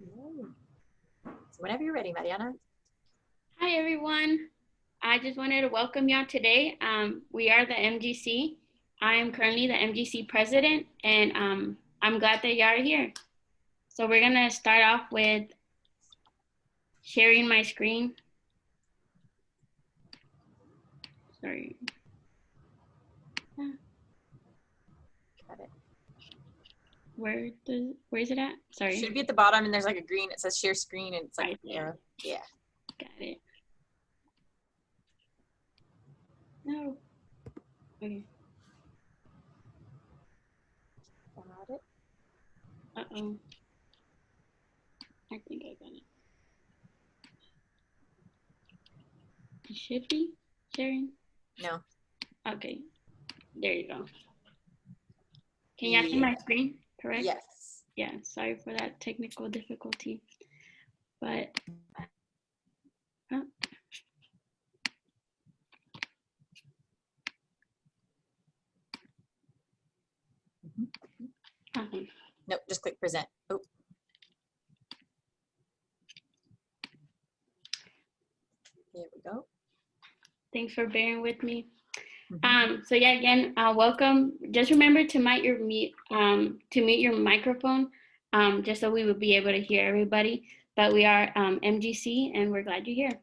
Mm. So whenever you're ready, Mariana. Hi, everyone. I just wanted to welcome y'all today. We are the MGC. I am currently the MGC president, and I'm glad that y'all are here. So we're going to start off with sharing my screen. Sorry. Got it. Where is it at? Sorry. Should be at the bottom, and there's like a green. It says share screen, and it's like right there. Yeah. Got it. No. Okay. Got it. Uh-oh. I think I got it. It should be sharing. No. Okay. There you go. Can y'all see my screen? Correct? Yes. Yeah, sorry for that technical difficulty. But Nope, just click present. Oh. There we go. Thanks for bearing with me. So yeah, again, welcome. Just remember to mute your microphone, just so we would be able to hear everybody. But we are MGC, and we're glad you're here.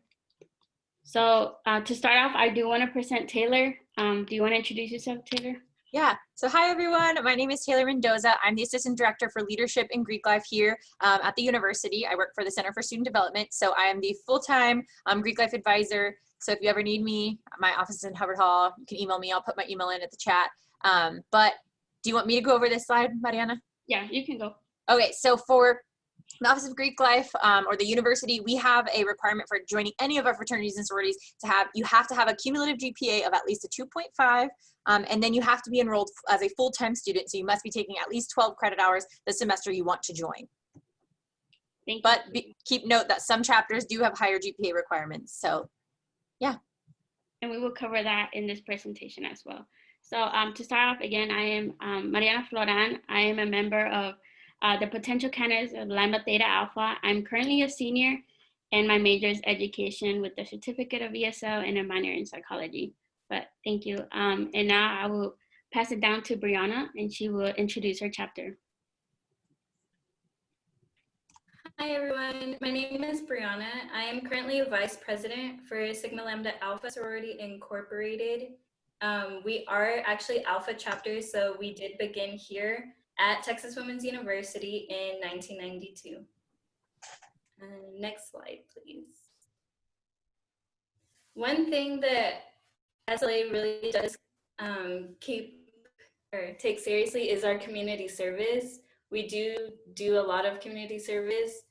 So to start off, I do want to present Taylor. Do you want to introduce yourself, Taylor? Yeah, so hi everyone, my name is Taylor Mendoza. I'm the Assistant Director for Leadership in Greek Life here at the university. I work for the Center for Student Development, so I am the full-time Greek Life advisor. So if you ever need me, my office is in Hubbard Hall. You can email me, I'll put my email in at the chat. But do you want me to go over this slide, Mariana? Yeah, you can go. Okay, so for the Office of Greek Life or the university, we have a requirement for joining any of our fraternities and sororities you have to have a cumulative GPA of at least a 2.5, and then you have to be enrolled as a full-time student, so you must be taking at least 12 credit hours the semester you want to join. But keep note that some chapters do have higher GPA requirements, so yeah. And we will cover that in this presentation as well. So to start off, again, I am Mariana Floran. I am a member of the potential candidates of Lambda Theta Alpha. I'm currently a senior, and my major is education with a certificate of ESL and a minor in psychology. But thank you. And now I will pass it down to Brianna, and she will introduce her chapter. Hi everyone, my name is Brianna. I am currently a vice president for Sigma Lambda Alpha Sorority Incorporated. We are actually Alpha chapters, so we did begin here at Texas Women's University in 1992. Next slide, please. One thing that SLA really does take seriously is our community service. We do a lot of community service.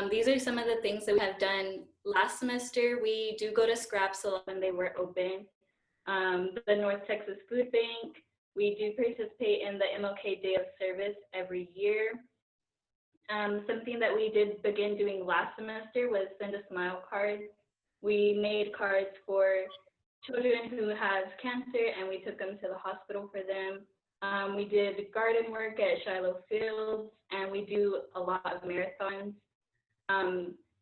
These are some of the things that we have done last semester. We do go to scraps a lot when they were open. The North Texas Food Bank. We do participate in the MLK Day of Service every year. Something that we did begin doing last semester was send a smile card. We made cards for children who have cancer, and we took them to the hospital for them. We did garden work at Shiloh Fields, and we do a lot of marathons.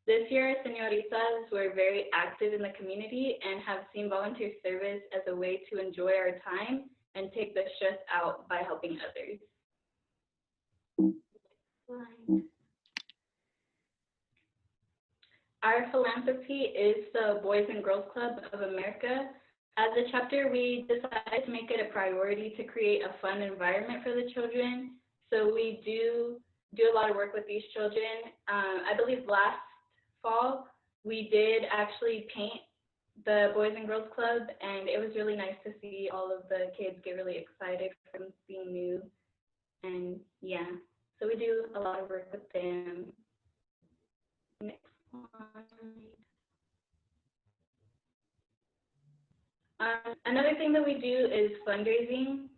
This year, senoritas were very active in the community and have seen volunteer service as a way to enjoy our time and take the stress out by helping others. Our philanthropy is the Boys and Girls Club of America. As a chapter, we decided to make it a priority to create a fun environment for the children. So we do a lot of work with these children. I believe last fall, we did actually paint the Boys and Girls Club, and it was really nice to see all of the kids get really excited from being new. And yeah, so we do a lot of work with them. Next slide. Another thing that we do is fundraising.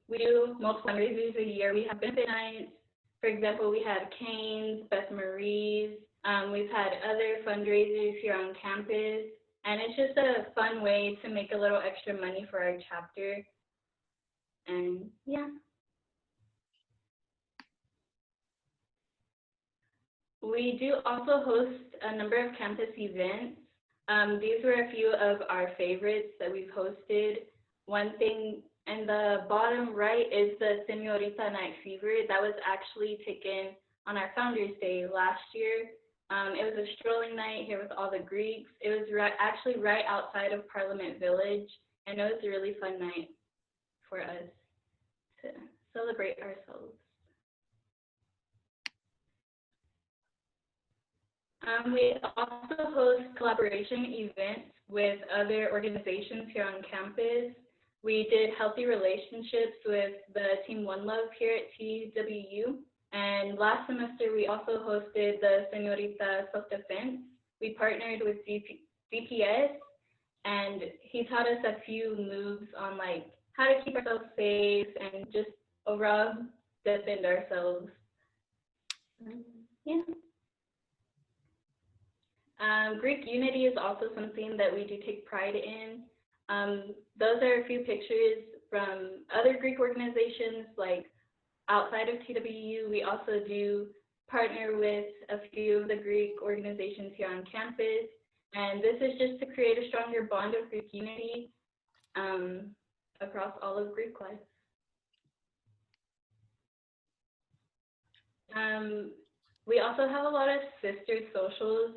We do multiple fundraisers a year. We have benefit nights. For example, we had Cane's, Beth Marie's. We've had other fundraisers here on campus. And it's just a fun way to make a little extra money for our chapter. And yeah. We do also host a number of campus events. These were a few of our favorites that we've hosted. One thing in the bottom right is the Señorita Night Fever. That was actually taken on our Founders Day last year. It was a strolling night here with all the Greeks. It was actually right outside of Parliament Village, and it was a really fun night for us to celebrate ourselves. We also host collaboration events with other organizations here on campus. We did healthy relationships with the Team One Love here at TWU. And last semester, we also hosted the Señorita Self-Defense. We partnered with DPS, and he taught us a few moves on like how to keep ourselves safe and just overall defend ourselves. Yeah. Greek unity is also something that we do take pride in. Those are a few pictures from other Greek organizations like outside of TWU. We also do partner with a few of the Greek organizations here on campus. And this is just to create a stronger bond of Greek unity across all of Greek life. We also have a lot of sister socials.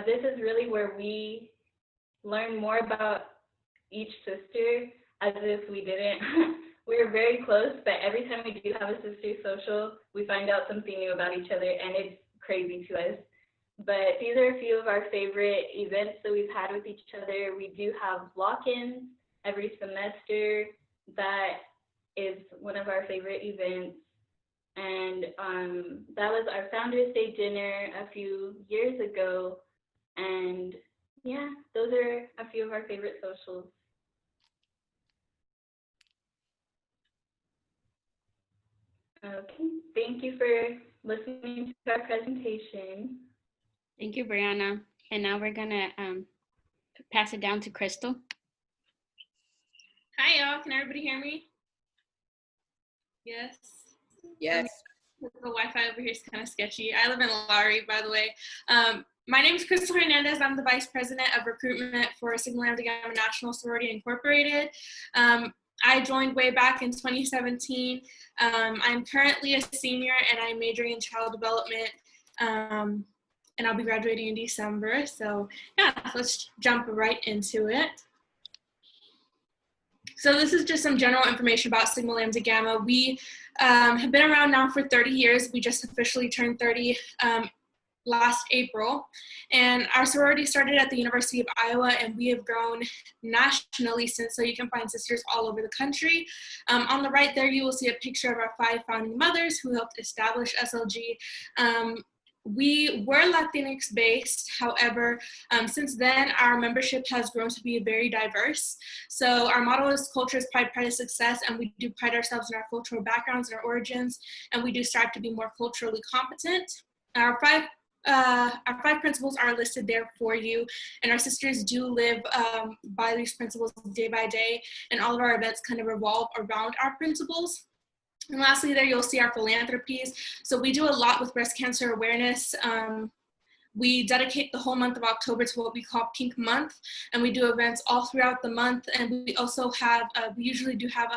This is really where we learn more about each sister as if we didn't. We're very close, but every time we do have a sister social, we find out something new about each other, and it's crazy to us. But these are a few of our favorite events that we've had with each other. We do have lock-ins every semester. That is one of our favorite events. And that was our Founders Day dinner a few years ago. And yeah, those are a few of our favorite socials. Okay, thank you for listening to our presentation. Thank you, Brianna. And now we're gonna pass it down to Crystal. Hi, y'all. Can everybody hear me? Yes. Yes. The Wi-Fi over here is kind of sketchy. I live in Laurie, by the way. My name is Crystal Hernandez. I'm the Vice President of Recruitment for Sigma Lambda Gamma National Sorority Incorporated. I joined way back in 2017. I'm currently a senior and I'm majoring in child development, and I'll be graduating in December. So yeah, let's jump right into it. So this is just some general information about Sigma Lambda Gamma. We have been around now for 30 years. We just officially turned 30 last April. And our sorority started at the University of Iowa, and we have grown nationally since, so you can find sisters all over the country. On the right there, you will see a picture of our 5 founding mothers who helped establish SLG. We were Latinx based, however, since then our membership has grown to be very diverse. So our motto is culture is pride, pride is success, and we do pride ourselves in our cultural backgrounds and our origins, and we do strive to be more culturally competent. Our five principles are listed there for you, and our sisters do live by these principles day by day, and all of our events kind of revolve around our principles. And lastly, there you'll see our philanthropies. So we do a lot with breast cancer awareness. We dedicate the whole month of October to what we call Pink Month, and we do events all throughout the month. And we also have, we usually do have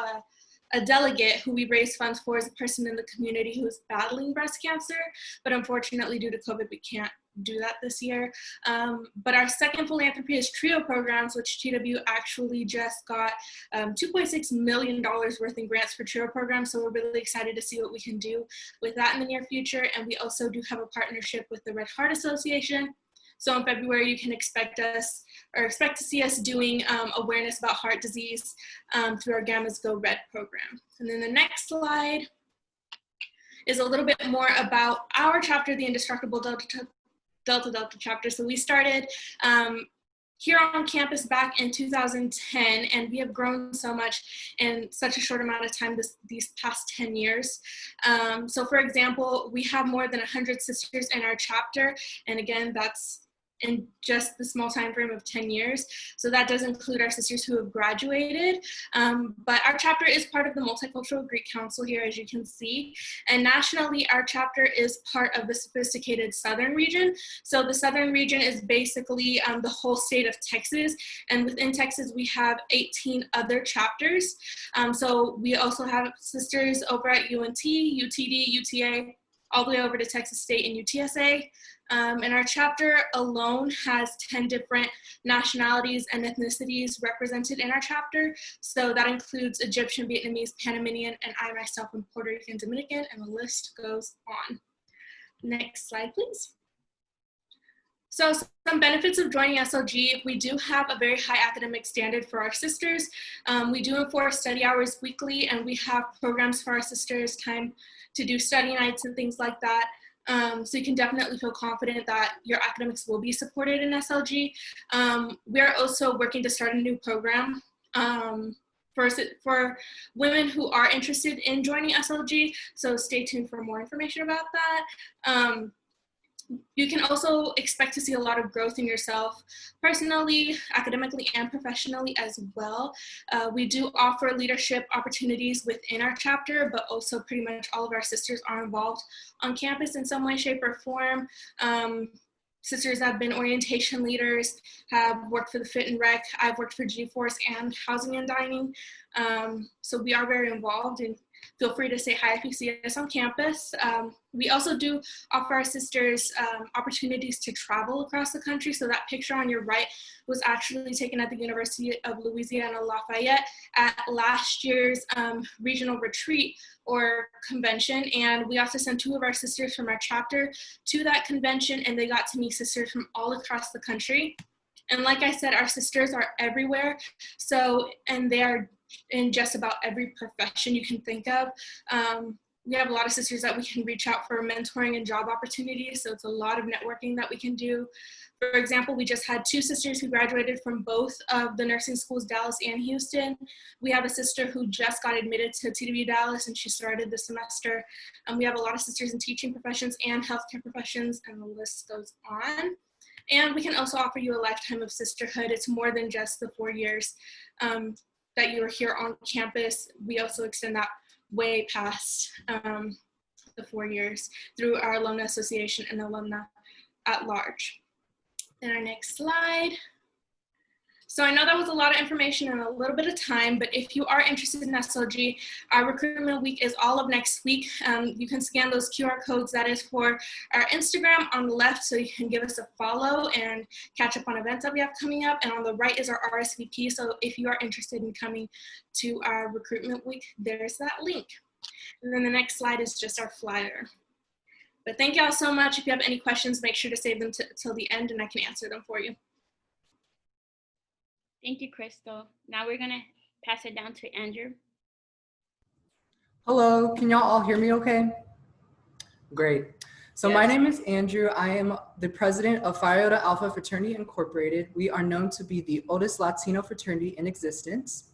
a delegate who we raise funds for as a person in the community who is battling breast cancer, but unfortunately due to COVID, we can't do that this year. But our second philanthropy is TRIO programs, which TW actually just got $2.6 million worth in grants for TRIO programs. So we're really excited to see what we can do with that in the near future. And we also do have a partnership with the Red Heart Association. So in February, you can expect to see us doing awareness about heart disease through our Gammas Go Red program. And then the next slide is a little bit more about our chapter, the Indestructible Delta chapter. So we started here on campus back in 2010, and we have grown so much in such a short amount of time these past 10 years. So for example, we have more than 100 sisters in our chapter, and again, that's in just the small time frame of 10 years. So that does include our sisters who have graduated. But our chapter is part of the Multicultural Greek Council here, as you can see. And nationally, our chapter is part of the sophisticated Southern region. So the Southern region is basically the whole state of Texas. And within Texas, we have 18 other chapters. So we also have sisters over at UNT, UTD, UTA, all the way over to Texas State and UTSA. And our chapter alone has 10 different nationalities and ethnicities represented in our chapter. So that includes Egyptian, Vietnamese, Panamanian, and I myself am Puerto Rican, Dominican, and the list goes on. Next slide, please. So some benefits of joining SLG: we do have a very high academic standard for our sisters. We do enforce study hours weekly, and we have programs for our sisters, time to do study nights and things like that. So you can definitely feel confident that your academics will be supported in SLG. We are also working to start a new program for women who are interested in joining SLG. So stay tuned for more information about that. You can also expect to see a lot of growth in yourself personally, academically, and professionally as well. We do offer leadership opportunities within our chapter, but also pretty much all of our sisters are involved on campus in some way, shape, or form. Sisters have been orientation leaders, have worked for the Fit and Rec. I've worked for G-Force and Housing and Dining. So we are very involved, and feel free to say hi if you see us on campus. We also do offer our sisters opportunities to travel across the country. So that picture on your right was actually taken at the University of Louisiana Lafayette at last year's regional retreat or convention. And we also sent 2 of our sisters from our chapter to that convention, and they got to meet sisters from all across the country. And like I said, our sisters are everywhere. So, and they are in just about every profession you can think of. We have a lot of sisters that we can reach out for mentoring and job opportunities. So it's a lot of networking that we can do. For example, we just had 2 sisters who graduated from both of the nursing schools, Dallas and Houston. We have a sister who just got admitted to TW Dallas, and she started this semester. We have a lot of sisters in teaching professions and healthcare professions, and the list goes on. And we can also offer you a lifetime of sisterhood. It's more than just the 4 years that you are here on campus. We also extend that way past the 4 years through our alumni association and alumni at large. Then our next slide. So I know that was a lot of information and a little bit of time, but if you are interested in SLG, our recruitment week is all of next week. You can scan those QR codes. That is for our Instagram on the left, so you can give us a follow and catch up on events that we have coming up. And on the right is our RSVP. So if you are interested in coming to our recruitment week, there's that link. And then the next slide is just our flyer. But thank you all so much. If you have any questions, make sure to save them till the end, and I can answer them for you. Thank you, Crystal. Now we're gonna pass it down to Andrew. Hello, can y'all all hear me okay? Great. So my name is Andrew. I am the president of Phi Iota Alpha Fraternity Incorporated. We are known to be the oldest Latino fraternity in existence.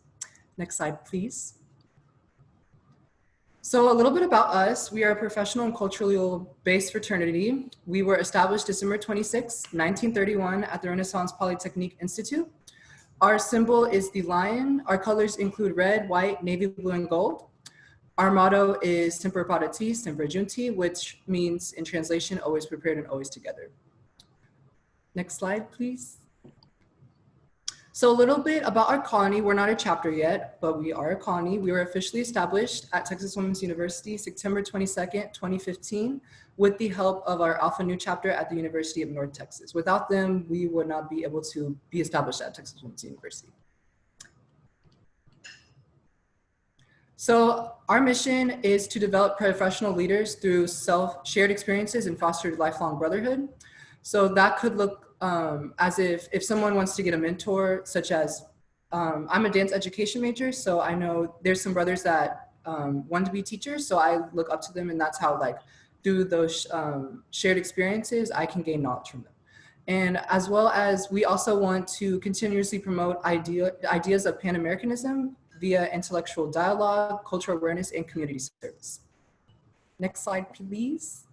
Next slide, please. So a little bit about us. We are a professional and culturally based fraternity. We were established December 26, 1931 at the Renaissance Polytechnique Institute. Our symbol is the lion. Our colors include red, white, navy blue, and gold. Our motto is Semper Paratis, Semper Junti, which means in translation, always prepared and always together. Next slide, please. So a little bit about our colony. We're not a chapter yet, but we are a colony. We were officially established at Texas Women's University, September 22nd, 2015, with the help of our Alpha Nu chapter at the University of North Texas. Without them, we would not be able to be established at Texas Women's University. So our mission is to develop professional leaders through shared experiences and foster lifelong brotherhood. So that could look as if someone wants to get a mentor, such as I'm a dance education major, so I know there's some brothers that want to be teachers, so I look up to them, and that's how, like, through those shared experiences, I can gain knowledge from them. And as well as we also want to continuously promote ideas of Pan-Americanism via intellectual dialogue, cultural awareness, and community service. Next slide, please.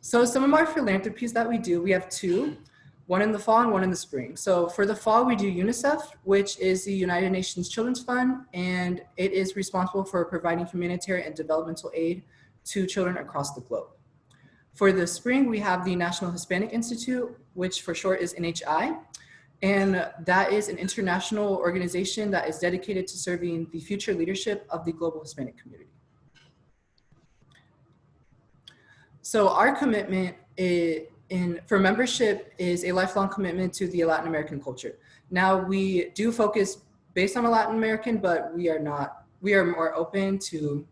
So some of our philanthropies that we do, we have two, one in the fall and one in the spring. So for the fall, we do UNICEF, which is the United Nations Children's Fund, and it is responsible for providing humanitarian and developmental aid to children across the globe. For the spring, we have the National Hispanic Institute, which for short is NHI, and that is an international organization that is dedicated to serving the future leadership of the global Hispanic community. So our commitment for membership is a lifelong commitment to the Latin American culture. Now we do focus based on a Latin American, but we are more open to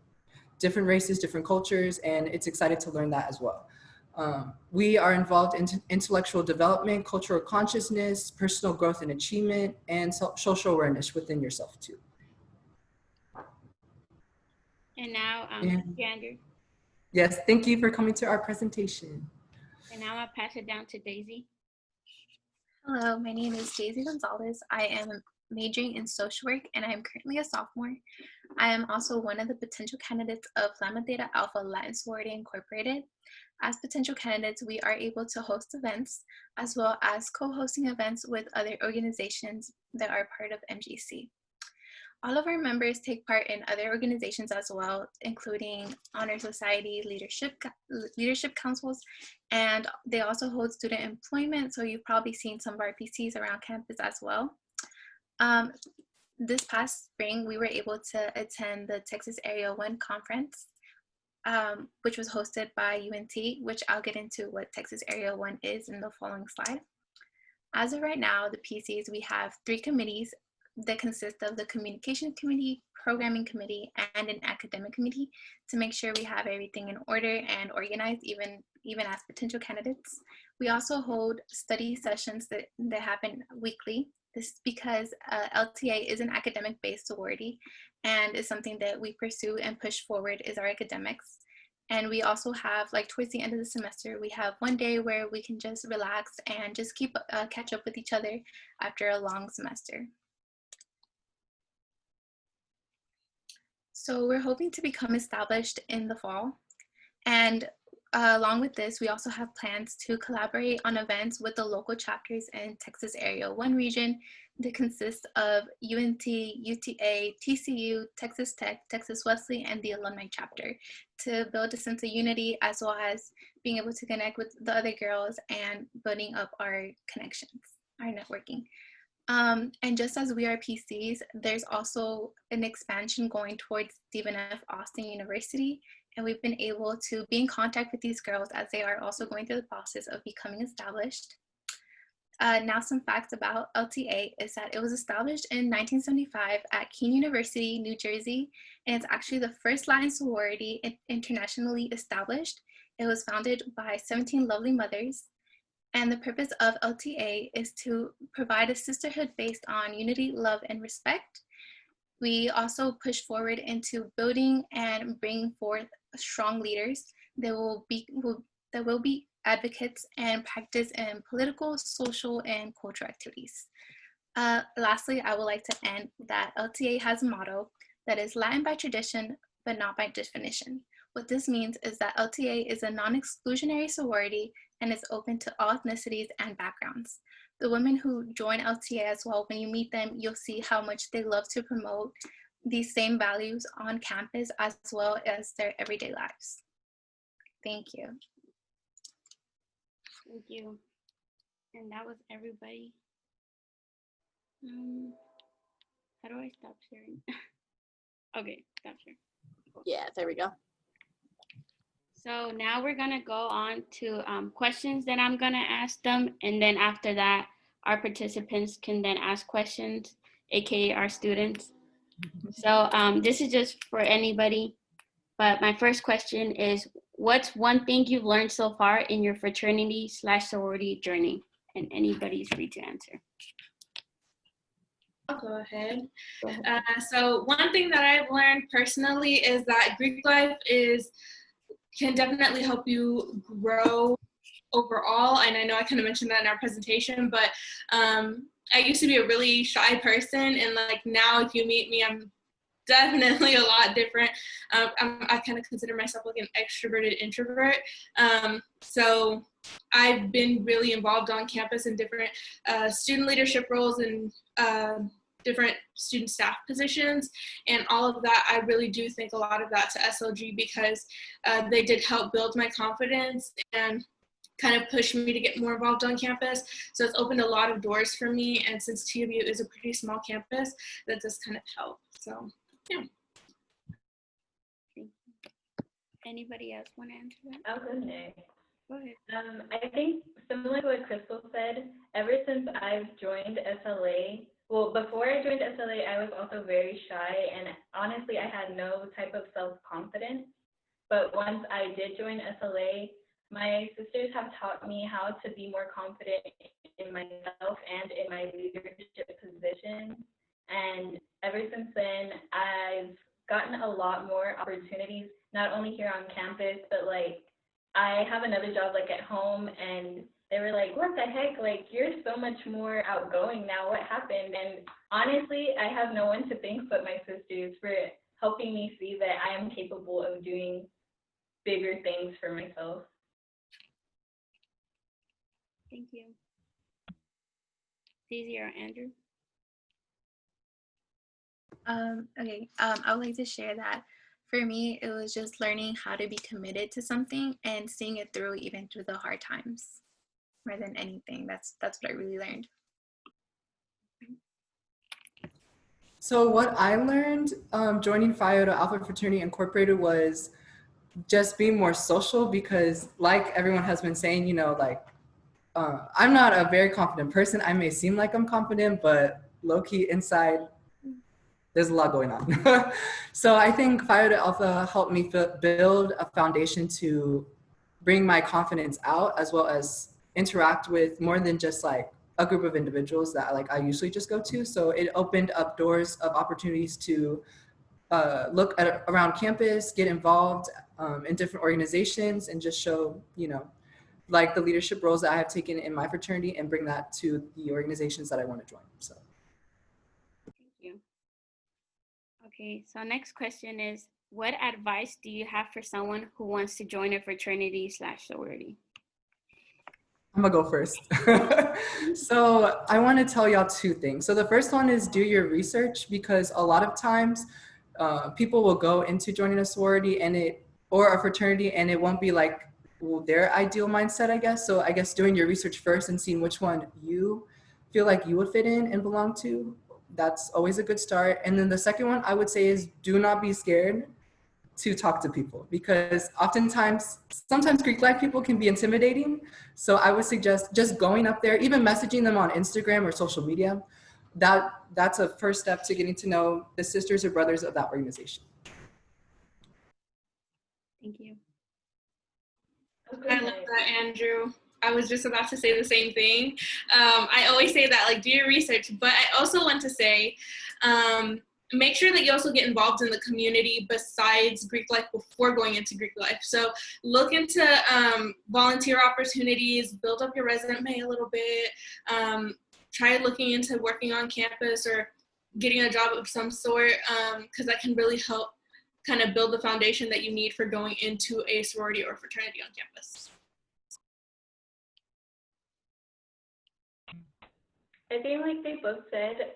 different races, different cultures, and it's exciting to learn that as well. We are involved in intellectual development, cultural consciousness, personal growth and achievement, and social awareness within yourself too. And now, Andrew. Yes, thank you for coming to our presentation. And now I'll pass it down to Daisy. Hello, my name is Daisy Gonzalez. I am majoring in social work and I am currently a sophomore. I am also one of the potential candidates of Lambda Theta Alpha Latin Sorority Incorporated. As potential candidates, we are able to host events as well as co-hosting events with other organizations that are part of MGC. All of our members take part in other organizations as well, including Honor Society, leadership councils, and they also hold student employment. So you've probably seen some of our PCs around campus as well. This past spring, we were able to attend the Texas Area 1 conference, which was hosted by UNT, which I'll get into what Texas Area 1 is in the following slide. As of right now, the PCs, we have 3 committees that consist of the communication committee, programming committee, and an academic committee to make sure we have everything in order and organized, even as potential candidates. We also hold study sessions that happen weekly. This is because LTA is an academic-based sorority and is something that we pursue and push forward is our academics. And we also have, like towards the end of the semester, we have one day where we can just relax and just catch up with each other after a long semester. So we're hoping to become established in the fall. And along with this, we also have plans to collaborate on events with the local chapters in Texas Area 1 region that consists of UNT, UTA, TCU, Texas Tech, Texas Wesley, and the alumni chapter to build a sense of unity as well as being able to connect with the other girls and building up our connections, our networking. And just as we are PCs, there's also an expansion going towards Stephen F. Austin University. And we've been able to be in contact with these girls as they are also going through the process of becoming established. Now some facts about LTA is that it was established in 1975 at Keene University, New Jersey, and it's actually the first Latin sorority internationally established. It was founded by 17 lovely mothers. And the purpose of LTA is to provide a sisterhood based on unity, love, and respect. We also push forward into building and bringing forth strong leaders that will be advocates and practice in political, social, and cultural activities. Lastly, I would like to end that LTA has a motto that is Latin by tradition, but not by definition. What this means is that LTA is a non-exclusionary sorority and is open to all ethnicities and backgrounds. The women who join LTA as well, when you meet them, you'll see how much they love to promote these same values on campus as well as their everyday lives. Thank you. Thank you. And that was everybody. How do I stop sharing? Okay, stop sharing. Yeah, there we go. So now we're gonna go on to questions that I'm gonna ask them. And then after that, our participants can then ask questions, AKA our students. So this is just for anybody, but my first question is, what's one thing you've learned so far in your fraternity/sorority journey? And anybody's free to answer. I'll go ahead. So one thing that I've learned personally is that Greek life can definitely help you grow overall. And I know I kind of mentioned that in our presentation, but I used to be a really shy person. And like now if you meet me, I'm definitely a lot different. I kind of consider myself like an extroverted introvert. So I've been really involved on campus in different student leadership roles and different student staff positions, and all of that. I really do think a lot of that to SLG because they did help build my confidence and kind of pushed me to get more involved on campus. So it's opened a lot of doors for me, and since TW is a pretty small campus, that does kind of help. So yeah. Anybody else want to answer that? I'll go next. Go ahead. I think similar to what Crystal said, ever since I've joined SLA, well, before I joined SLA, I was also very shy, and honestly, I had no type of self-confidence. But once I did join SLA, my sisters have taught me how to be more confident in myself and in my leadership position. And ever since then, I've gotten a lot more opportunities, not only here on campus, but like I have another job like at home, and they were like, what the heck, like you're so much more outgoing now, what happened? And honestly, I have no one to thank but my sisters for helping me see that I am capable of doing bigger things for myself. Thank you. Daisy or Andrew? Okay, I would like to share that for me, it was just learning how to be committed to something and seeing it through even through the hard times. More than anything, that's what I really learned. So what I learned joining Phi Iota Alpha Fraternity Incorporated was just being more social, because like everyone has been saying, you know, like I'm not a very confident person. I may seem like I'm confident, but low-key inside, there's a lot going on. So I think Phi Iota Alpha helped me build a foundation to bring my confidence out, as well as interact with more than just like a group of individuals that I usually just go to. So it opened up doors of opportunities to look at around campus, get involved in different organizations, and just show, you know, like the leadership roles that I have taken in my fraternity and bring that to the organizations that I want to join. So. Thank you. Okay, so next question is, what advice do you have for someone who wants to join a fraternity/sorority? I'm gonna go first. So I want to tell y'all two things. So the first one is do your research, because a lot of times people will go into joining a sorority or a fraternity, and it won't be like their ideal mindset, I guess. So I guess doing your research first and seeing which one you feel like you would fit in and belong to, that's always a good start. And then the second one I would say is do not be scared to talk to people, because sometimes Greek life people can be intimidating. So I would suggest just going up there, even messaging them on Instagram or social media. That's a first step to getting to know the sisters or brothers of that organization. Thank you. I love that, Andrew. I was just about to say the same thing. I always say that, like, do your research, but I also want to say, make sure that you also get involved in the community besides Greek life before going into Greek life. So look into volunteer opportunities, build up your resume a little bit, try looking into working on campus or getting a job of some sort, because that can really help kind of build the foundation that you need for going into a sorority or fraternity on campus. I think like they both said,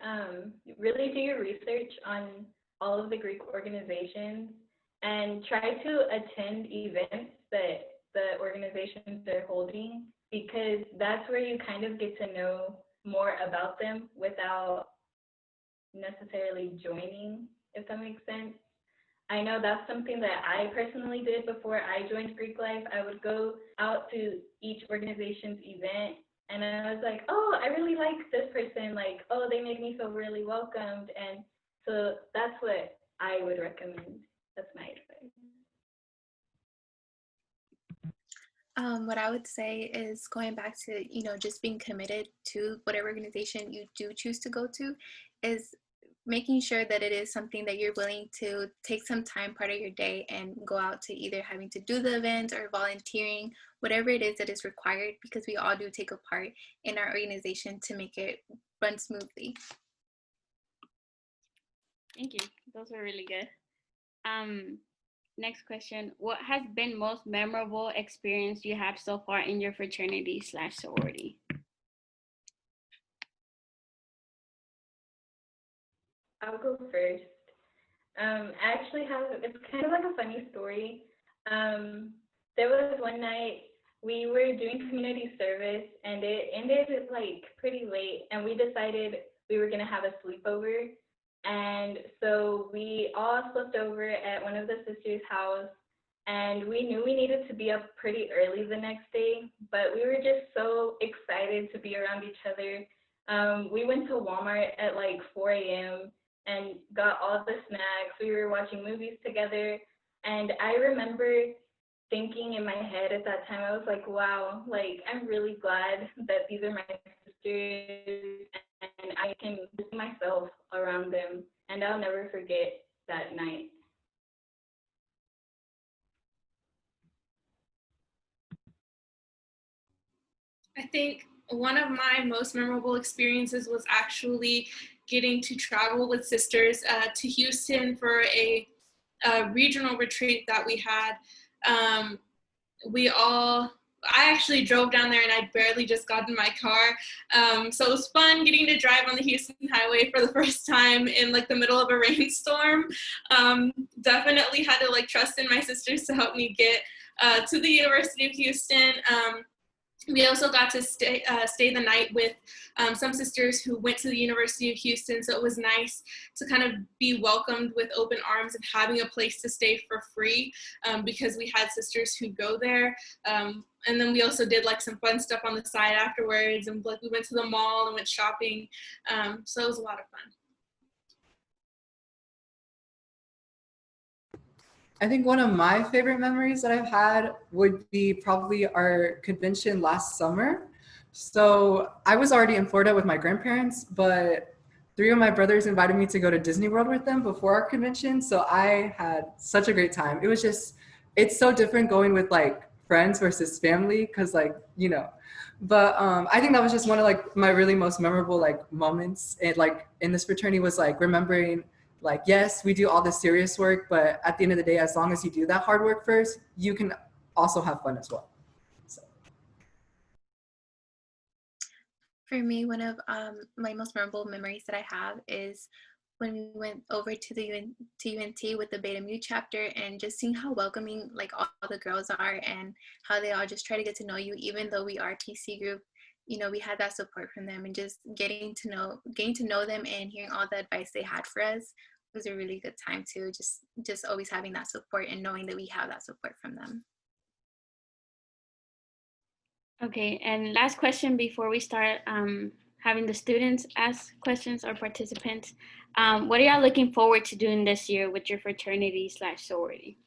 really do your research on all of the Greek organizations and try to attend events that the organizations are holding, because that's where you kind of get to know more about them without necessarily joining, if that makes sense. I know that's something that I personally did before I joined Greek life. I would go out to each organization's event, and I was like, oh, I really like this person. Like, oh, they make me feel really welcomed. And so that's what I would recommend. That's my advice. What I would say is going back to, you know, just being committed to whatever organization you do choose to go to, is making sure that it is something that you're willing to take some time, part of your day, and go out to either having to do the event or volunteering, whatever it is that is required, because we all do take a part in our organization to make it run smoothly. Thank you. Those are really good. Next question. What has been most memorable experience you had so far in your fraternity/sorority? I'll go first. I actually have, it's kind of like a funny story. There was one night we were doing community service and it ended like pretty late, and we decided we were gonna have a sleepover. And so we all slept over at one of the sisters' house, and we knew we needed to be up pretty early the next day, but we were just so excited to be around each other. We went to Walmart at like 4 a.m. and got all the snacks. We were watching movies together. And I remember thinking in my head at that time, I was like, wow, like, I'm really glad that these are my sisters and I can see myself around them. And I'll never forget that night. I think one of my most memorable experiences was actually getting to travel with sisters to Houston for a regional retreat that we had. I actually drove down there and I barely just got in my car. So it was fun getting to drive on the Houston highway for the first time in like the middle of a rainstorm. Definitely had to like trust in my sisters to help me get to the University of Houston. We also got to stay the night with some sisters who went to the University of Houston, so it was nice to kind of be welcomed with open arms and having a place to stay for free because we had sisters who go there. And then we also did like some fun stuff on the side afterwards, and like we went to the mall and went shopping, so it was a lot of fun. I think one of my favorite memories that I've had would be probably our convention last summer. So I was already in Florida with my grandparents, but 3 of my brothers invited me to go to Disney World with them before our convention. So I had such a great time. It was just, it's so different going with like friends versus family, because like, you know, but I think that was just one of like my really most memorable like moments and like in this fraternity was like remembering like, yes, we do all the serious work, but at the end of the day, as long as you do that hard work first, you can also have fun as well. So. For me, one of my most memorable memories that I have is when we went over to UNT with the Beta Mu chapter and just seeing how welcoming like all the girls are and how they all just try to get to know you, even though we are TC group. You know, we had that support from them, and just getting to know them and hearing all the advice they had for us was a really good time too. Just always having that support and knowing that we have that support from them. Okay, and last question before we start having the students ask questions or participants. What are y'all looking forward to doing this year with your fraternity/sorority?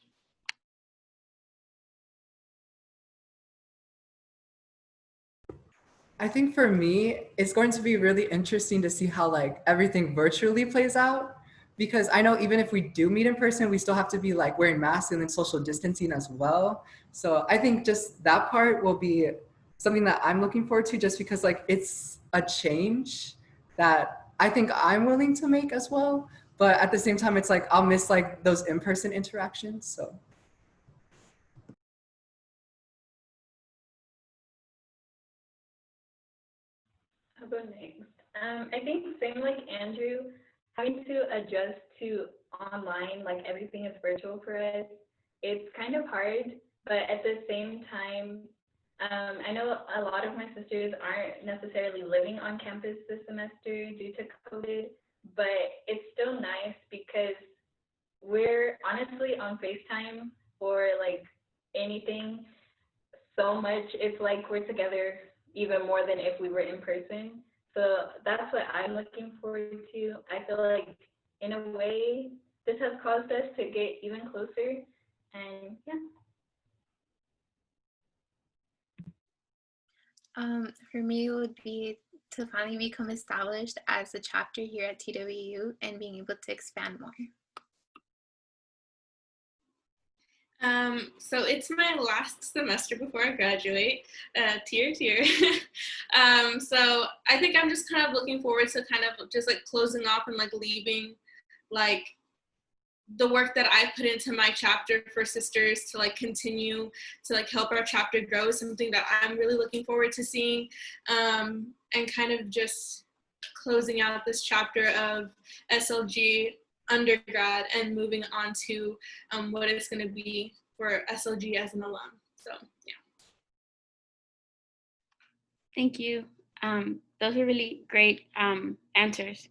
I think for me, it's going to be really interesting to see how like everything virtually plays out, because I know even if we do meet in person, we still have to be like wearing masks and then social distancing as well. So I think just that part will be something that I'm looking forward to, just because like it's a change that I think I'm willing to make as well. But at the same time, it's like I'll miss like those in-person interactions. So. I'll go next. I think same like Andrew, having to adjust to online, like everything is virtual for us. It's kind of hard, but at the same time, I know a lot of my sisters aren't necessarily living on campus this semester due to COVID, but it's still nice because we're honestly on FaceTime or like anything so much. It's like we're together even more than if we were in person. So that's what I'm looking forward to. I feel like in a way, this has caused us to get even closer, and yeah. For me, it would be to finally become established as a chapter here at TWU and being able to expand more. So it's my last semester before I graduate, tear. So I think I'm just kind of looking forward to kind of just like closing off and like leaving like the work that I put into my chapter for sisters to like continue to like help our chapter grow is something that I'm really looking forward to seeing, and kind of just closing out this chapter of SLG undergrad and moving on to what it's going to be for SLG as an alum. So yeah. Thank you. Those are really great answers.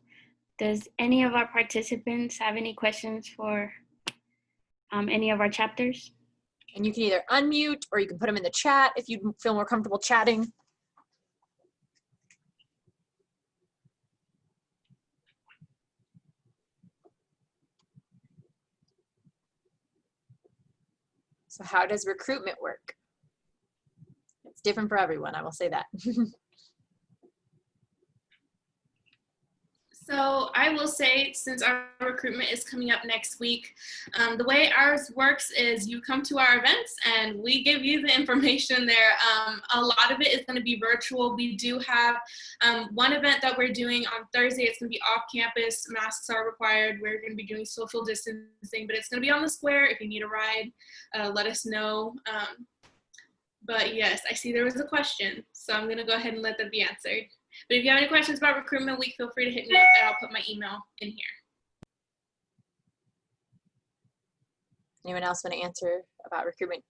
Does any of our participants have any questions for any of our chapters? And you can either unmute or you can put them in the chat if you feel more comfortable chatting. So how does recruitment work? It's different for everyone, I will say that. So I will say, since our recruitment is coming up next week, the way ours works is you come to our events and we give you the information there. A lot of it is going to be virtual. We do have one event that we're doing on Thursday. It's going to be off campus. Masks are required. We're going to be doing social distancing, but it's going to be on the square. If you need a ride, let us know. But yes, I see there was a question, so I'm going to go ahead and let that be answered. But if you have any questions about recruitment week, feel free to hit me up and I'll put my email in here. Anyone else want to answer about recruitment?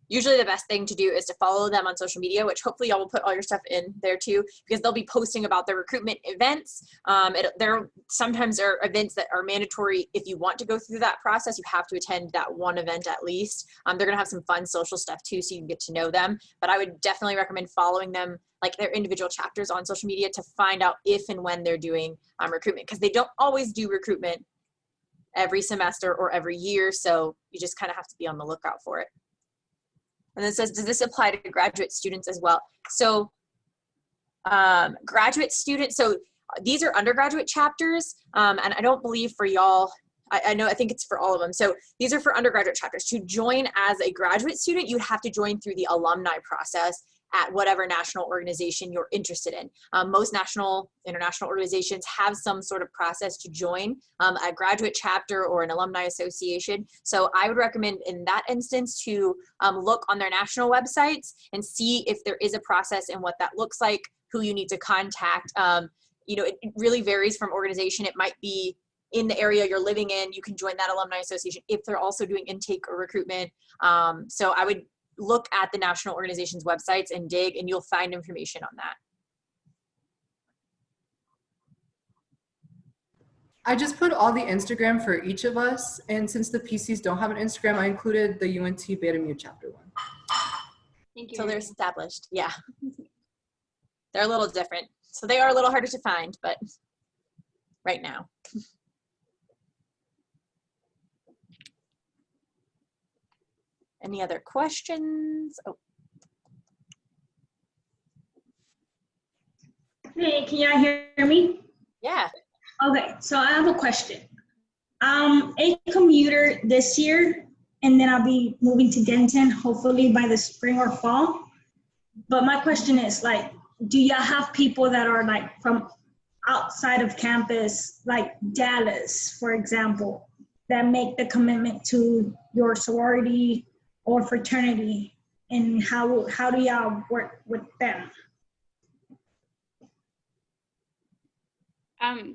Usually the best thing to do is to follow them on social media, which hopefully y'all will put all your stuff in there too, because they'll be posting about their recruitment events. There sometimes are events that are mandatory. If you want to go through that process, you have to attend that one event at least. They're going to have some fun social stuff too, so you can get to know them. But I would definitely recommend following them, like their individual chapters on social media, to find out if and when they're doing recruitment, because they don't always do recruitment every semester or every year. So you just kind of have to be on the lookout for it. And it says, does this apply to graduate students as well? So graduate students, so these are undergraduate chapters, and I don't believe for y'all, I think it's for all of them. So these are for undergraduate chapters. To join as a graduate student, you'd have to join through the alumni process at whatever national organization you're interested in. Most national, international organizations have some sort of process to join a graduate chapter or an alumni association. So I would recommend in that instance to look on their national websites and see if there is a process and what that looks like, who you need to contact. You know, it really varies from organization. It might be in the area you're living in, you can join that alumni association if they're also doing intake or recruitment. So I would look at the national organization's websites and dig, and you'll find information on that. I just put all the Instagram for each of us, and since the PCs don't have an Instagram, I included the UNT Beta Mu chapter one. Thank you. So they're established, yeah. They're a little different. So they are a little harder to find, but right now. Any other questions? Oh. Hey, can y'all hear me? Yeah. Okay, so I have a question. I'm a commuter this year, and then I'll be moving to Denton, hopefully by the spring or fall. But my question is, like, do y'all have people that are like from outside of campus, like Dallas, for example, that make the commitment to your sorority or fraternity, and how do y'all work with them?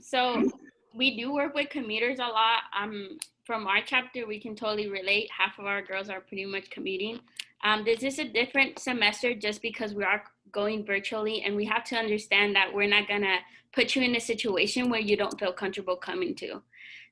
So we do work with commuters a lot. From our chapter, we can totally relate. Half of our girls are pretty much commuting. This is a different semester just because we are going virtually, and we have to understand that we're not gonna put you in a situation where you don't feel comfortable coming to.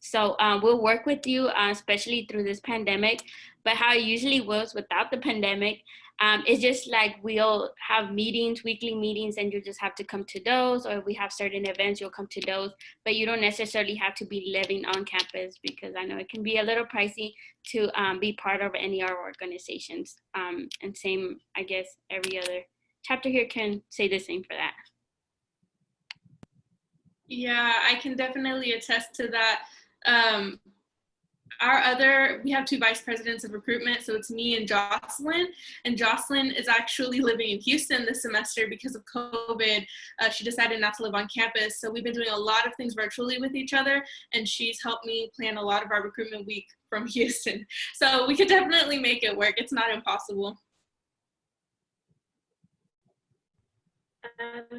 So we'll work with you, especially through this pandemic. But how it usually was without the pandemic, it's just like we'll have meetings, weekly meetings, and you just have to come to those, or if we have certain events, you'll come to those, but you don't necessarily have to be living on campus, because I know it can be a little pricey to be part of any of our organizations. And same, I guess, every other chapter here can say the same for that. Yeah, I can definitely attest to that. we have two vice presidents of recruitment, so it's me and Jocelyn. And Jocelyn is actually living in Houston this semester because of COVID. She decided not to live on campus. So we've been doing a lot of things virtually with each other, and she's helped me plan a lot of our recruitment week from Houston. So we could definitely make it work. It's not impossible.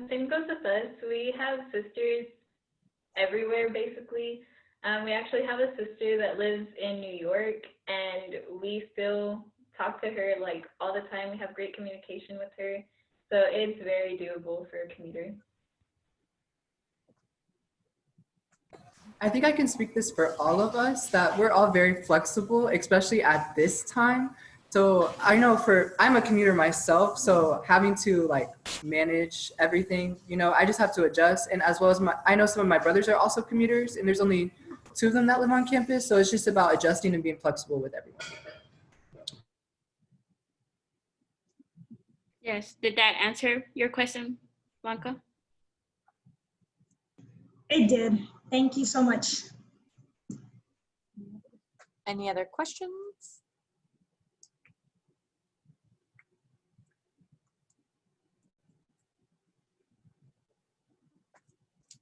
Same goes with us. We have sisters everywhere, basically. We actually have a sister that lives in New York, and we still talk to her like all the time. We have great communication with her, so it's very doable for a commuter. I think I can speak this for all of us, that we're all very flexible, especially at this time. So I know I'm a commuter myself, so having to like manage everything, you know, I just have to adjust. And as well as I know some of my brothers are also commuters, and there's only 2 of them that live on campus. So it's just about adjusting and being flexible with everyone. Yes, did that answer your question, Blanca? It did. Thank you so much. Any other questions?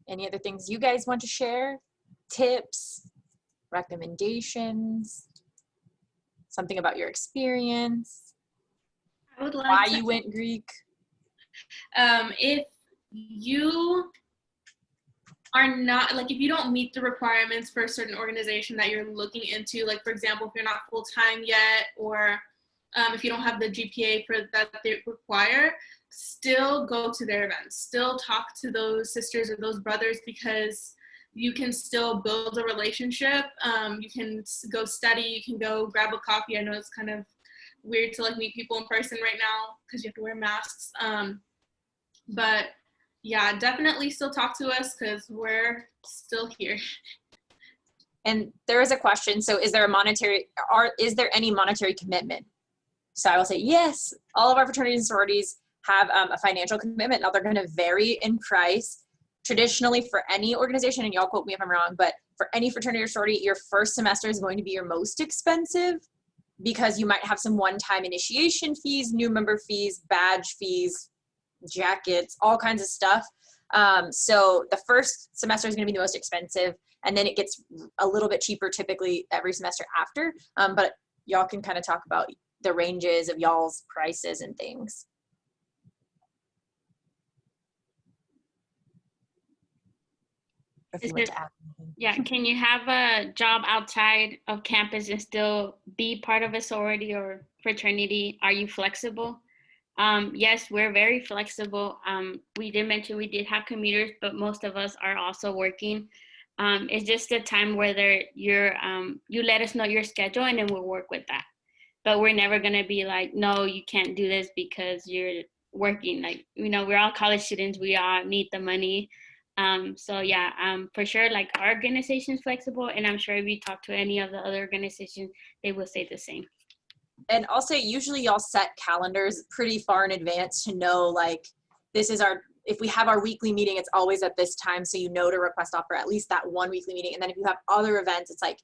Any other things you guys want to share? Tips, recommendations, something about your experience, I would like why to, you went Greek? if you are not, like, if you don't meet the requirements for a certain organization that you're looking into, like, for example, if you're not full-time yet, or if you don't have the GPA for that they require, still go to their events, still talk to those sisters or those brothers, because you can still build a relationship. You can go study, you can go grab a coffee. I know it's kind of weird to like meet people in person right now because you have to wear masks. But yeah, definitely still talk to us because we're still here. And there is a question. So is there any monetary commitment? So I will say, yes, all of our fraternities and sororities have a financial commitment. Now they're going to vary in price. Traditionally for any organization, and y'all quote me if I'm wrong, but for any fraternity or sorority, your first semester is going to be your most expensive because you might have some one-time initiation fees, new member fees, badge fees, jackets, all kinds of stuff. So the first semester is going to be the most expensive, and then it gets a little bit cheaper typically every semester after. But y'all can kind of talk about the ranges of y'all's prices and things. Yeah, can you have a job outside of campus and still be part of a sorority or fraternity? Are you flexible? Yes, we're very flexible. We did mention we did have commuters, but most of us are also working. It's just a time where you let us know your schedule and then we'll work with that. But we're never gonna be like, no, you can't do this because you're working. Like, you know, we're all college students. We all need the money. So yeah, for sure, like our organization is flexible, and I'm sure if you talk to any of the other organizations, they will say the same. And also, usually y'all set calendars pretty far in advance to know, like, if we have our weekly meeting, it's always at this time, so you know to request off for at least that one weekly meeting. And then if you have other events, it's like,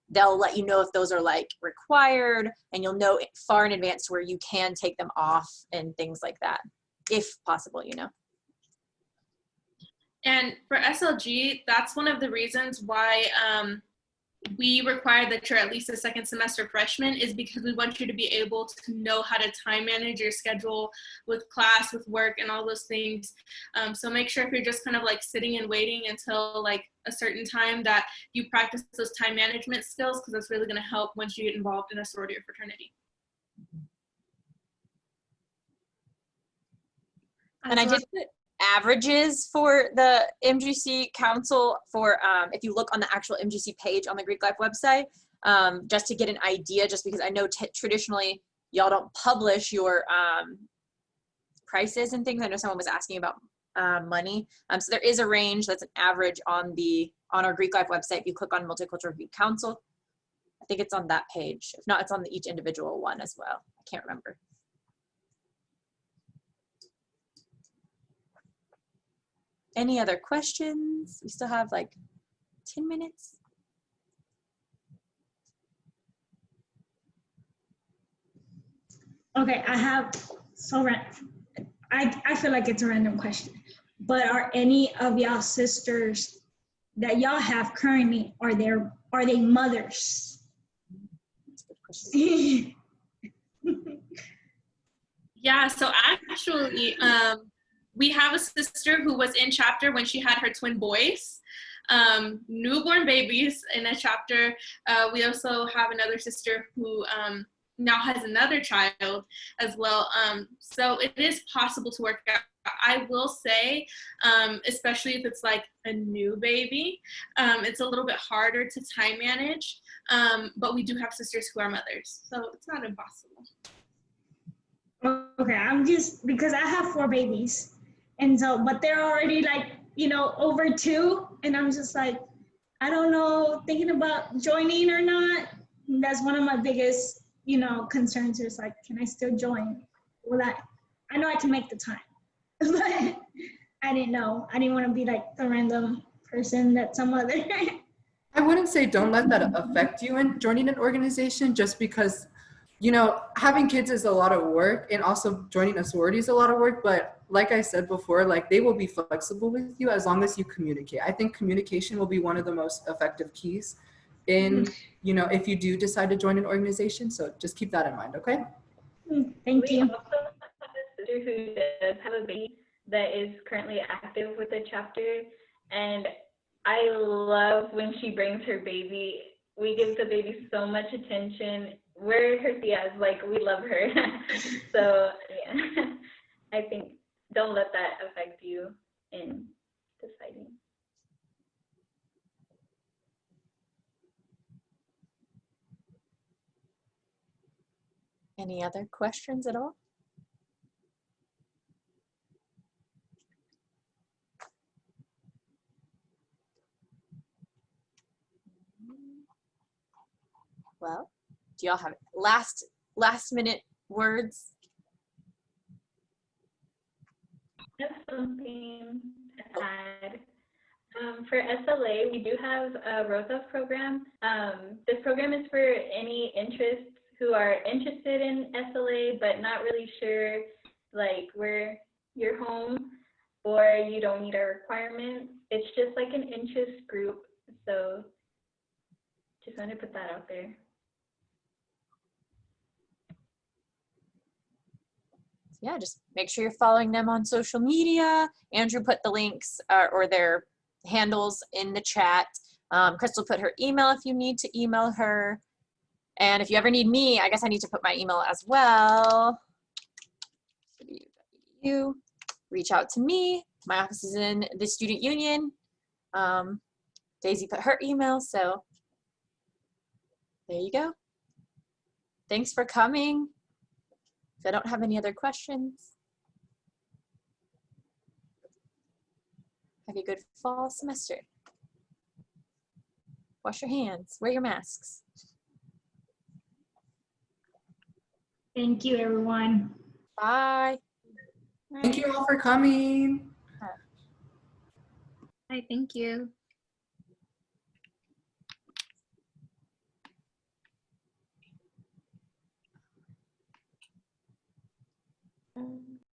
they'll let you know if those are like required, and you'll know far in advance to where you can take them off and things like that, if possible, you know. And for SLG, that's one of the reasons why we require that you're at least a second semester freshman, is because we want you to be able to know how to time manage your schedule with class, with work, and all those things. So make sure if you're just kind of like sitting and waiting until like a certain time that you practice those time management skills, because that's really going to help once you get involved in a sorority or fraternity. And I did put averages for the MGC Council for if you look on the actual MGC page on the Greek Life website, just to get an idea, just because I know traditionally y'all don't publish your prices and things. I know someone was asking about money. So there is a range that's an average on our Greek Life website. If you click on Multicultural Greek Council, I think it's on that page. If not, it's on each individual one as well. I can't remember. Any other questions? We still have like 10 minutes. Okay, I have I feel like it's a random question, but are any of y'all sisters that y'all have currently, are they mothers? That's a good question. Yeah, so actually, we have a sister who was in chapter when she had her twin boys, newborn babies in a chapter. We also have another sister who now has another child as well. So it is possible to work out. I will say, especially if it's like a new baby, it's a little bit harder to time manage, but we do have sisters who are mothers, so it's not impossible. Okay, I'm just, because I have 4 babies, and so, but they're already like, over 2, and I'm just like, I don't know, thinking about joining or not. That's one of my biggest, concerns is like, can I still join? Well, I know I can make the time, but I didn't know. I didn't want to be like the random person that some other. I wouldn't say don't let that affect you in joining an organization, just because, having kids is a lot of work, and also joining a sorority is a lot of work. But like I said before, like, they will be flexible with you as long as you communicate. I think communication will be one of the most effective keys in, if you do decide to join an organization. So just keep that in mind, okay? Thank We you. also have a sister who does have a baby that is currently active with the chapter, and I love when she brings her baby. We give the baby so much attention. We're her tias, like, we love her. So yeah, I think don't let that affect you in deciding. Any other questions at all? Well, do y'all have last minute words? Just something to add. For SLA, we do have a ROSA program. This program is for any interests who are interested in SLA but not really sure, like, where you're home or you don't meet our requirements. It's just like an interest group. So just want to put that out there. Yeah, just make sure you're following them on social media. Andrew put the links or their handles in the chat. Crystal put her email if you need to email her. And if you ever need me, I guess I need to put my email as well. You reach out to me. My office is in the student union. Daisy put her email, so there you go. Thanks for coming. If I don't have any other questions, have a good fall semester. Wash your hands, wear your masks. Thank you, everyone. Bye. Thank you all for coming. Hi, thank you.